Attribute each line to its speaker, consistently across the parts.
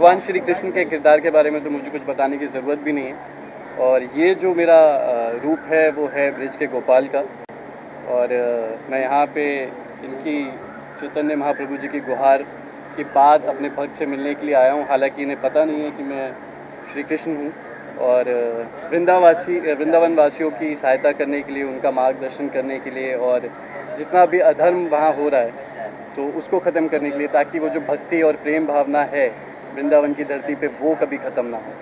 Speaker 1: भगवान श्री कृष्ण के किरदार के बारे में तो मुझे कुछ बताने की ज़रूरत भी नहीं है। और ये जो मेरा रूप है वो है ब्रिज के गोपाल का। और मैं यहाँ पे इनकी चैतन्य महाप्रभु जी की गुहार के बाद अपने भक्त से मिलने के लिए आया हूँ। हालांकि इन्हें पता नहीं है कि मैं श्री कृष्ण हूँ। और वृंदावन वासियों की सहायता करने के लिए, उनका मार्गदर्शन करने के लिए, और जितना भी अधर्म वहाँ हो रहा है तो उसको ख़त्म करने के लिए, ताकि वो जो भक्ति और प्रेम भावना है वृंदावन की धरती पे वो कभी ख़त्म ना हो।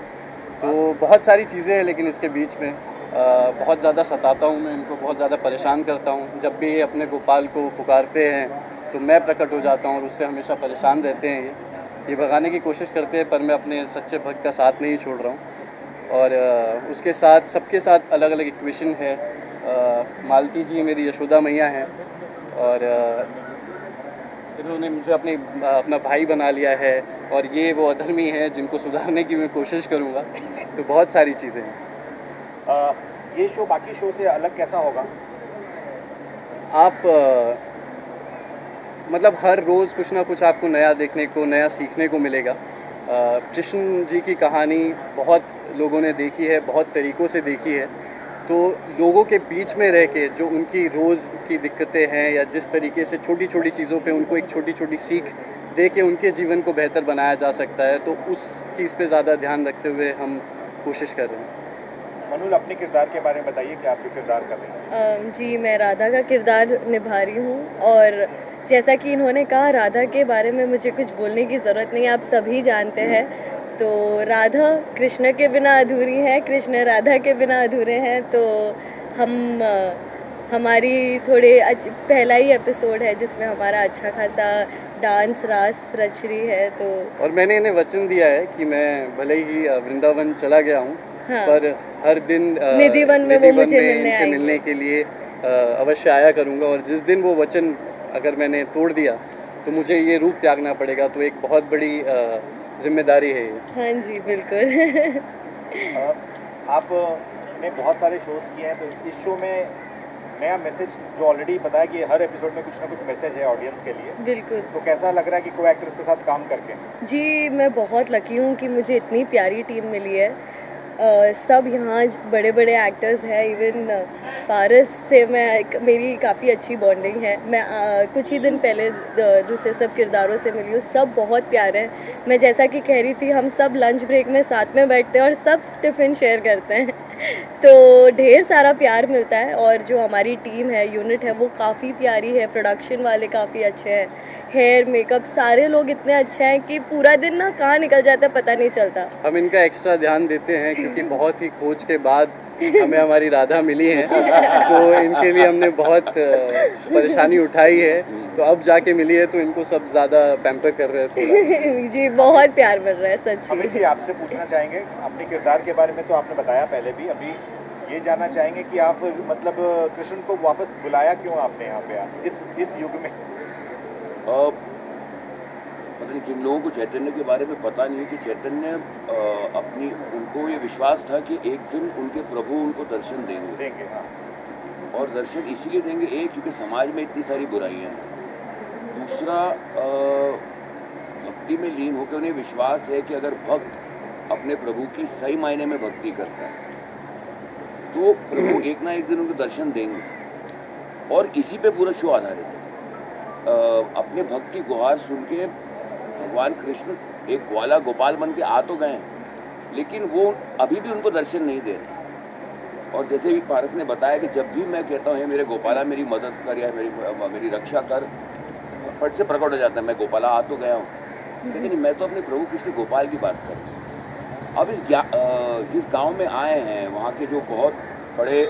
Speaker 1: तो बहुत सारी चीज़ें हैं, लेकिन इसके बीच में बहुत ज़्यादा सताता हूँ मैं इनको, बहुत ज़्यादा परेशान करता हूँ। जब भी ये अपने गोपाल को पुकारते हैं तो मैं प्रकट हो जाता हूँ और उससे हमेशा परेशान रहते हैं। ये भगाने की कोशिश करते हैं, पर मैं अपने सच्चे भक्त का साथ नहीं छोड़ रहा हूँ। और उसके साथ सबके साथ अलग अलग इक्वेशन है। मालती जी मेरी यशोदा मैया हैं, और इन्होंने मुझे अपना भाई बना लिया है। और ये वो अधर्मी हैं जिनको सुधारने की मैं कोशिश करूँगा। तो बहुत सारी चीज़ें हैं।
Speaker 2: ये शो बाकी शो से अलग कैसा होगा?
Speaker 1: आप मतलब हर रोज़ कुछ ना कुछ आपको नया देखने को, नया सीखने को मिलेगा। कृष्ण जी की कहानी बहुत लोगों ने देखी है, बहुत तरीक़ों से देखी है। तो लोगों के बीच में रह के जो उनकी रोज़ की दिक्कतें हैं, या जिस तरीके से छोटी छोटी चीज़ों पे उनको एक छोटी छोटी सीख दे के उनके जीवन को बेहतर बनाया जा सकता है, तो उस चीज़ पे ज़्यादा ध्यान रखते हुए हम कोशिश कर रहे हैं।
Speaker 2: मनुल, अपने किरदार के बारे में बताइए कि आप जो किरदार कर रही हैं।
Speaker 3: जी, मैं राधा का किरदार निभा रही हूँ। और जैसा कि इन्होंने कहा, राधा के बारे में मुझे कुछ बोलने की ज़रूरत नहीं, आप सभी जानते हैं। तो राधा कृष्ण के बिना अधूरी है, कृष्ण राधा के बिना अधूरे हैं। तो हमारी पहला ही एपिसोड है जिसमें हमारा अच्छा खासा डांस रास रच रही है। तो
Speaker 1: और मैंने इन्हें वचन दिया है कि मैं भले ही वृंदावन चला गया हूँ,
Speaker 3: हाँ,
Speaker 1: पर हर दिन
Speaker 3: निधिवन में वो मुझे
Speaker 1: मिलने के लिए अवश्य आया करूँगा। और जिस दिन वो वचन अगर मैंने तोड़ दिया तो मुझे ये रूप त्यागना पड़ेगा। तो एक बहुत बड़ी जिम्मेदारी है ये।
Speaker 3: हाँ जी, बिल्कुल।
Speaker 2: आपने बहुत सारे शोज़ किए हैं, तो इस शो में नया मैसेज जो ऑलरेडी बताया कि हर एपिसोड में कुछ ना कुछ मैसेज है ऑडियंस के लिए।
Speaker 3: बिल्कुल।
Speaker 2: तो कैसा लग रहा है कि को एक्टर्स के साथ काम करके?
Speaker 3: जी, मैं बहुत लकी हूँ कि मुझे इतनी प्यारी टीम मिली है। सब यहाँ बड़े बड़े एक्टर्स हैं। इवन पारस से मेरी काफ़ी अच्छी बॉन्डिंग है। मैं कुछ ही दिन पहले दूसरे सब किरदारों से मिली हूँ। सब बहुत प्यारे हैं। मैं जैसा कि कह रही थी, हम सब लंच ब्रेक में साथ में बैठते हैं और सब टिफ़िन शेयर करते हैं। तो ढेर सारा प्यार मिलता है। और जो हमारी टीम है, यूनिट है, वो काफ़ी प्यारी है। प्रोडक्शन वाले काफ़ी अच्छे हैं। हेयर मेकअप सारे लोग इतने अच्छे हैं कि पूरा दिन ना कहाँ निकल जाता है पता नहीं चलता।
Speaker 1: हम इनका एक्स्ट्रा ध्यान देते हैं क्योंकि बहुत ही खोज के बाद हमें हमारी राधा मिली है। तो इनके लिए हमने बहुत परेशानी उठाई है। तो अब जाके मिली है तो इनको सब ज़्यादा पैम्पर कर रहे हैं थोड़ा।
Speaker 3: जी, बहुत प्यार मिल रहा है सच्ची।
Speaker 2: अमित जी, आपसे पूछना चाहेंगे अपने किरदार के बारे में। तो आपने बताया पहले भी, अभी ये जानना चाहेंगे कि आप मतलब कृष्ण को वापस बुलाया क्यों आपने यहाँ पे इस युग में?
Speaker 4: मतलब जिन लोगों को चैतन्य के बारे में पता नहीं है कि चैतन्य उनको ये विश्वास था कि एक दिन उनके प्रभु उनको दर्शन देंगे।
Speaker 2: हाँ।
Speaker 4: और दर्शन इसीलिए देंगे, एक क्योंकि समाज में इतनी सारी बुराइयां हैं। दूसरा, भक्ति में लीन होकर उन्हें विश्वास है कि अगर भक्त अपने प्रभु की सही मायने में भक्ति करता है तो प्रभु एक ना एक दिन उनको दर्शन देंगे। और इसी पे पूरा शो आधारित है। अपने भक्त की गुहार सुन के भगवान कृष्ण एक ग्वाला गोपाल बन के आ तो गए हैं, लेकिन वो अभी भी उनको दर्शन नहीं दे रहे। और जैसे भी पारस ने बताया कि जब भी मैं कहता हूँ मेरे गोपाला मेरी मदद कर या मेरी रक्षा कर, फट से प्रकट हो जाता है मैं गोपाला आ तो गया हूँ, लेकिन मैं तो अपने प्रभु कृष्ण गोपाल की बात कर रहा हूँ। अब जिस गाँव में आए हैं वहाँ के जो बहुत बड़े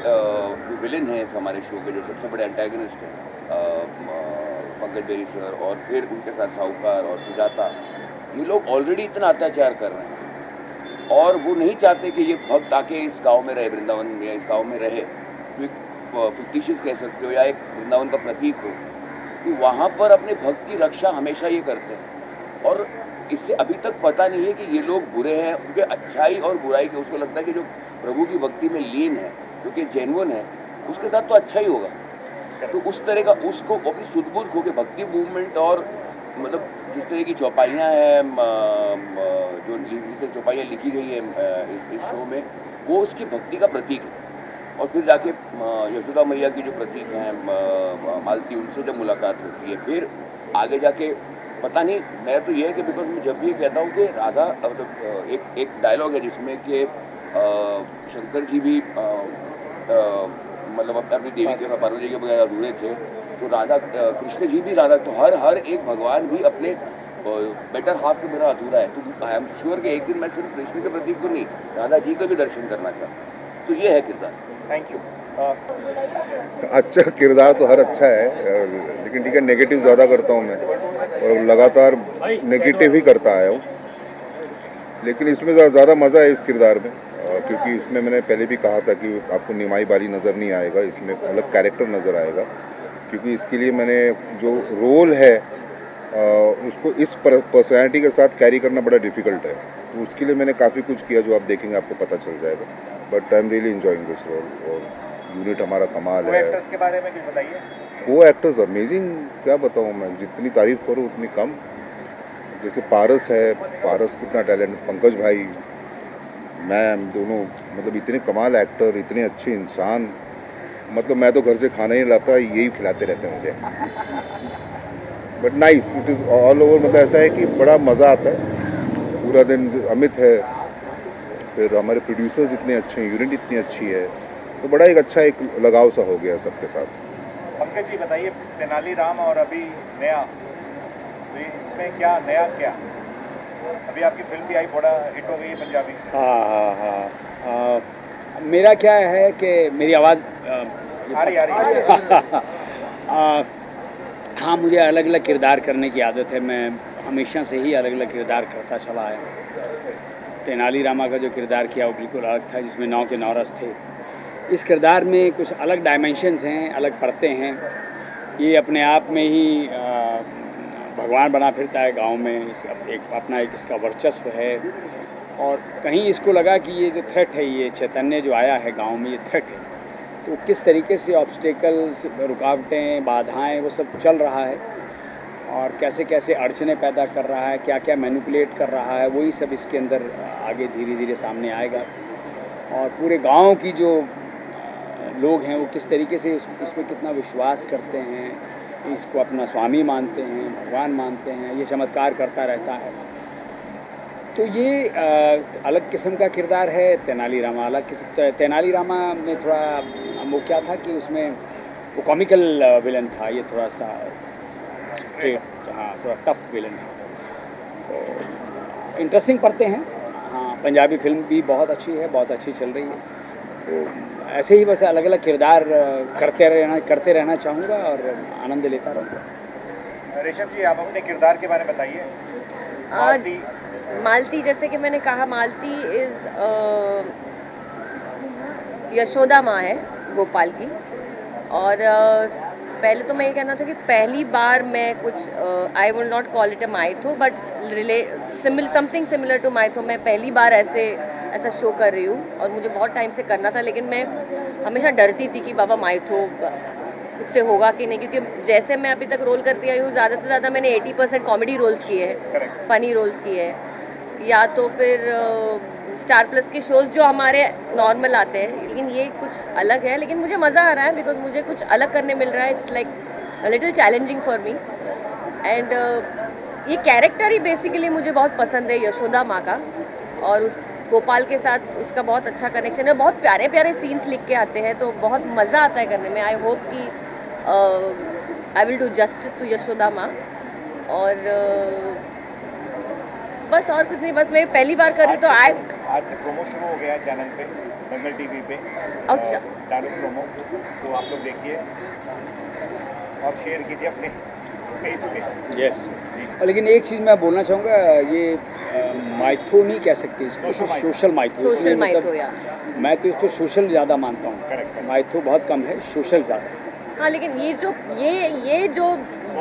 Speaker 4: विलेन हैं हमारे शो के, जो सबसे बड़े एंटागनिस्ट हैं पंकज बेरी सर, और फिर उनके साथ साहूकार और सुजाता, ये लोग ऑलरेडी इतना अत्याचार कर रहे हैं और वो नहीं चाहते कि ये भक्त आके इस गांव में रहे, वृंदावन में या इस गांव में रहे, तो फिक्टिशियस कह सकते हो या एक वृंदावन का प्रतीक हो, कि वहाँ पर अपने भक्त की रक्षा हमेशा ये करते हैं। और इससे अभी तक पता नहीं है कि ये लोग बुरे हैं, क्योंकि अच्छाई और बुराई के उसको लगता है कि जो प्रभु की भक्ति में लीन है, जो कि जेन्युइन है, उसके साथ तो अच्छा ही होगा। तो उस तरह का उसको अपनी सुध-बुध खो के भक्ति मूवमेंट और मतलब जिस तरह की चौपाइयाँ हैं जो जिस तरह चौपाइयाँ लिखी गई है इस शो में, वो उसकी भक्ति का प्रतीक है। और फिर जाके यशोदा मैया की जो प्रतीक हैं मालती, उनसे जब मुलाकात होती है, फिर आगे जाके पता नहीं, मैं तो ये है कि बिकॉज मैं जब भी ये कहता हूँ कि राधा एक डायलॉग है जिसमें कि शंकर जी भी मतलब अपनी देवी के पार्वती जी के बगैर अधूरे थे, तो राधा कृष्ण जी भी राधा, तो हर एक भगवान भी अपने बेटर हाफ के बिना अधूरा है। तो आई एम श्योर कि एक दिन मैं सिर्फ कृष्ण के प्रतीक को नहीं, राधा जी का भी दर्शन करना चाहता हूँ। तो ये है किरदार।
Speaker 2: Thank you.
Speaker 5: अच्छा किरदार तो हर अच्छा है, लेकिन ठीक है, नेगेटिव ज़्यादा करता हूँ मैं और लगातार नेगेटिव ही करता आया हूँ। लेकिन इसमें ज़्यादा मज़ा है इस किरदार में, क्योंकि इसमें मैंने पहले भी कहा था कि आपको निमाई बाली नज़र नहीं आएगा, इसमें एक अलग कैरेक्टर नज़र आएगा। क्योंकि इसके लिए मैंने जो रोल है उसको इस पर्सनैलिटी के साथ कैरी करना बड़ा डिफ़िकल्ट है, तो उसके लिए मैंने काफ़ी कुछ किया जो आप देखेंगे आपको पता चल जाएगा। But I am really enjoying this role और यूनिट हमारा कमाल है।
Speaker 2: एक्टर्स के बारे में कुछ बताइए।
Speaker 5: को एक्टर्स अमेजिंग, क्या बताऊँ मैं, जितनी तारीफ़ करूँ उतनी कम। जैसे पारस है, पारस कितना टैलेंट, पंकज भाई, मैम, दोनों मतलब इतने कमाल एक्टर, इतने अच्छे इंसान। मतलब मैं तो घर से खाना ही लाता, यही खिलाते रहते हैं मुझे। But nice, it is all over, मतलब ऐसा है कि बड़ा मज़ा आता है पूरा दिन। अमित है, फिर हमारे प्रोड्यूसर्स इतने अच्छे हैं, यूनिट इतनी अच्छी है, तो बड़ा एक अच्छा एक लगाव सा हो गया सबके साथ।
Speaker 2: पंकज जी बताइए, तेनालीराम और अभी नया, तो इसमें क्या नया क्या? अभी आपकी फिल्म भी आई, बड़ा हिट हो गई है पंजाबी।
Speaker 6: हाँ। मेरा क्या है कि मेरी आवाज़
Speaker 2: आ रही
Speaker 6: हाँ, मुझे अलग अलग किरदार करने की आदत है। मैं हमेशा से ही अलग अलग किरदार करता चला आया। तेनालीरामा का जो किरदार किया वो बिल्कुल अलग था, जिसमें 9 के 9 रस थे। इस किरदार में कुछ अलग डायमेंशंस हैं, अलग परतें हैं। ये अपने आप में ही भगवान बना फिरता है गांव में, एक अपना एक इसका वर्चस्व है। और कहीं इसको लगा कि ये जो थ्रेट है, ये चैतन्य जो आया है गांव में, ये थ्रेट है, तो किस तरीके से ऑब्स्टेकल्स, रुकावटें, बाधाएं, वो सब चल रहा है और कैसे कैसे अड़चने पैदा कर रहा है, क्या क्या मैनिपुलेट कर रहा है, वही सब इसके अंदर आगे धीरे धीरे सामने आएगा। और पूरे गांव की जो लोग हैं वो किस तरीके से इसमें कितना विश्वास करते हैं, इसको अपना स्वामी मानते हैं, भगवान मानते हैं, ये चमत्कार करता रहता है। तो ये अलग किस्म का किरदार है। तेनालीरामा अलग किस्म। तेनालीरामा में थोड़ा वो क्या था कि उसमें वो कॉमिकल विलन था, ये थोड़ा सा स्ट्रेट, हाँ, थोड़ा टफ विलन है। तो इंटरेस्टिंग पढ़ते हैं। हाँ, पंजाबी फिल्म भी बहुत अच्छी है, बहुत अच्छी चल रही है। तो ऐसे ही बस अलग अलग किरदार करते रहना चाहूँगा और आनंद लेता रहूँगा।
Speaker 2: रेशम जी, आप अपने किरदार के बारे में बताइए।
Speaker 3: मालती, जैसे कि मैंने कहा, मालती इज़ यशोदा माँ है गोपाल की। और पहले तो मैं ये कहना था कि पहली बार मैं कुछ, I will not call it a mytho, but something similar to mytho, मैं पहली बार ऐसा शो कर रही हूँ और मुझे बहुत टाइम से करना था। लेकिन मैं हमेशा डरती थी कि बाबा माइथो मुझसे होगा कि नहीं, क्योंकि जैसे मैं अभी तक रोल करती आई हूँ, ज़्यादा से ज़्यादा मैंने 80% कॉमेडी रोल्स किए हैं, फ़नी रोल्स किए हैं, या तो फिर स्टार प्लस के शोज़ जो हमारे नॉर्मल आते हैं। लेकिन ये कुछ अलग है, लेकिन मुझे मज़ा आ रहा है बिकॉज मुझे कुछ अलग करने मिल रहा है। It's like a little challenging for me. And ये कैरेक्टर ही बेसिकली मुझे बहुत पसंद है, यशोदा माँ का। और उस गोपाल के साथ उसका बहुत अच्छा कनेक्शन है, बहुत प्यारे प्यारे सीन्स लिख के आते हैं, तो बहुत मज़ा आता है करने में। आई होप कि I will do justice to Yashoda माँ। और बस और कुछ नहीं, बस मैं पहली बार कर रही हूँ। तो
Speaker 2: आज से प्रोमो शुरू हो गया है चैनल पे, दंगल टीवी पे।
Speaker 3: अच्छा,
Speaker 2: डायलॉग प्रोमो, तो आप लोग देखिए और शेयर कीजिए अपने पेज पे।
Speaker 6: यस। लेकिन एक चीज़ मैं बोलना चाहूँगा, ये माइथो नहीं कह सकते इसको, सोशल माइथो।
Speaker 3: सोशल माइथो, या
Speaker 6: मैं तो इसको सोशल ज़्यादा मानता हूँ।
Speaker 2: करेक्ट।
Speaker 6: माइथो बहुत कम है, सोशल ज़्यादा।
Speaker 3: हाँ, लेकिन ये जो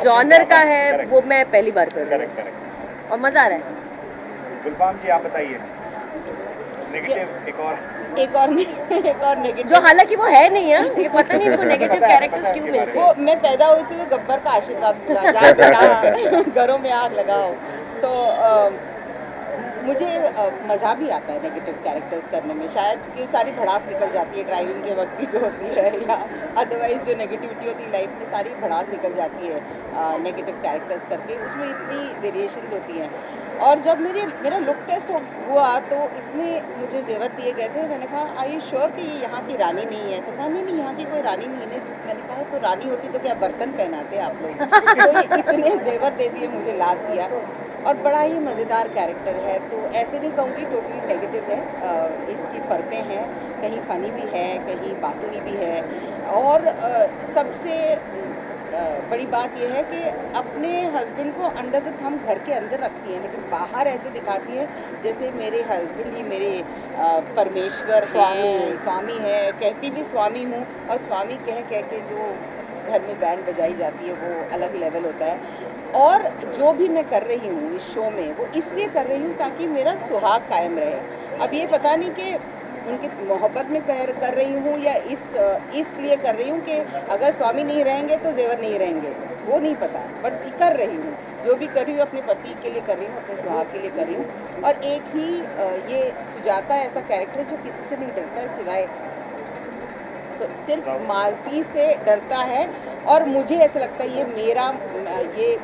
Speaker 3: जॉनर का है वो मैं पहली बार कर रही हूँ
Speaker 2: करेक्ट।
Speaker 3: और मज़ा आ रहा है।
Speaker 2: गुलफाम जी, आप बताइए नेगेटिव एक और।
Speaker 7: एक और नेगेटिव,
Speaker 3: जो हालांकि वो है नहीं है, ये पता नहीं इनको नेगेटिव कैरेक्टर्स क्यों मिलते
Speaker 7: वो
Speaker 3: हैं।
Speaker 7: मैं पैदा हुई थी तो गब्बर का आशीर्वाद मिला, जहाँ बेटा घरों में आग लगाओ। सो मुझे मज़ा भी आता है नेगेटिव कैरेक्टर्स करने में। शायद कि सारी भड़ास निकल जाती है ड्राइविंग के वक्त की जो होती है, या अदरवाइज जो नेगेटिविटी होती है लाइफ में, सारी भड़ास निकल जाती है नेगेटिव कैरेक्टर्स करके। उसमें इतनी वेरिएशंस होती हैं। और जब मेरा लुक टेस्ट हुआ तो इतने मुझे जेवर दिए गए थे। मैंने कहा आई यू श्योर कि ये यहाँ की रानी नहीं है? तो कहा नहीं यहाँ की कोई रानी नहीं है। मैंने कहा तो रानी होती तो क्या बर्तन पहनाते आप लोग? तो इतने जेवर दे दिए, मुझे लाद दिया। और बड़ा ही मज़ेदार कैरेक्टर है। तो ऐसे नहीं कहूँगी टोटली नेगेटिव है, इसकी फ़र्तें हैं, कहीं फ़नी भी है, कहीं बातूनी भी है। और सबसे बड़ी बात यह है कि अपने हस्बैंड को अंडर द थंब घर के अंदर रखती है, लेकिन बाहर ऐसे दिखाती है जैसे मेरे हस्बैंड ही मेरे परमेश्वर हैं, स्वामी है। कहती भी स्वामी हूँ, और स्वामी कह के जो घर में बैंड बजाई जाती है वो अलग लेवल होता है। और जो भी मैं कर रही हूँ इस शो में, वो इसलिए कर रही हूँ ताकि मेरा सुहाग कायम रहे। अब ये पता नहीं कि उनकी मोहब्बत में कर रही हूँ या इसलिए कर रही हूँ कि अगर स्वामी नहीं रहेंगे तो जेवर नहीं रहेंगे, वो नहीं पता, बट कर रही हूँ। जो भी कर रही हूँ अपने पति के लिए कर रही हूँ, अपने सुहाग के लिए कर रही हूँ। और एक ही ये सुजाता ऐसा कैरेक्टर जो किसी से नहीं डरता है सिवाय सिर्फ मालती से डरता है। और मुझे ऐसा लगता है ये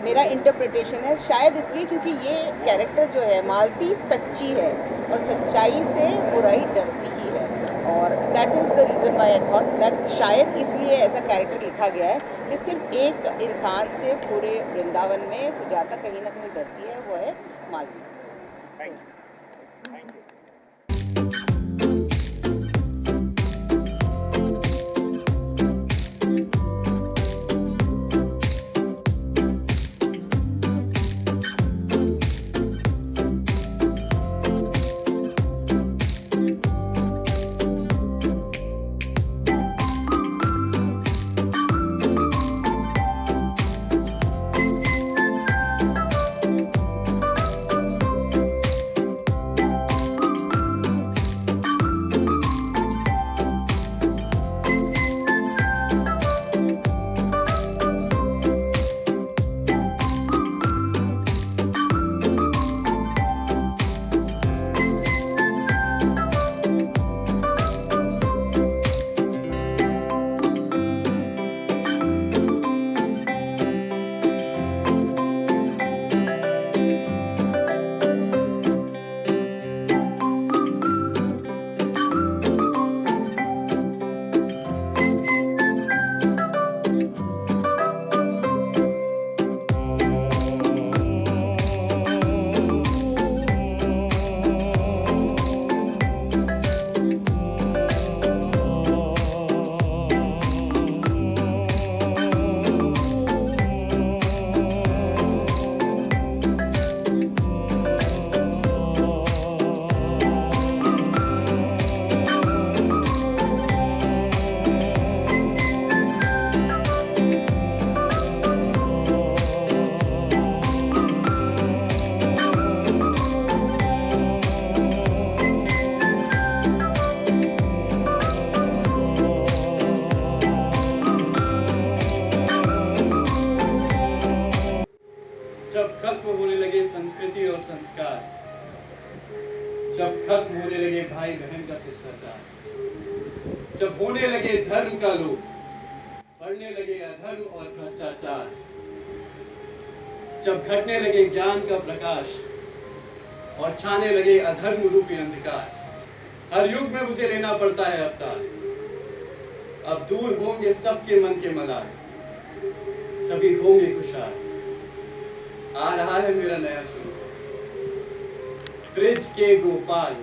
Speaker 7: मेरा इंटरप्रिटेशन है, शायद इसलिए क्योंकि ये कैरेक्टर जो है मालती सच्ची है, और सच्चाई से बुराई डरती ही है। और that is the reason why I thought that शायद इसलिए ऐसा कैरेक्टर लिखा गया है कि सिर्फ एक इंसान से पूरे वृंदावन में सुजाता कहीं ना कहीं डरती है, वो है मालती से।
Speaker 1: जब खत्म होने लगे संस्कृति और संस्कार, जब खत्म होने लगे भाई बहन का शिष्टाचार, जब होने लगे धर्म का लोप, बढ़ने लगे अधर्म और भ्रष्टाचार, जब घटने लगे ज्ञान का प्रकाश और छाने लगे अधर्म रूपी अंधकार, हर युग में मुझे लेना पड़ता है अवतार। अब दूर होंगे सबके मन के मलाल, सभी होंगे खुशहाल। आ रहा है मेरा नया स्वरूप, ब्रिज के गोपाल।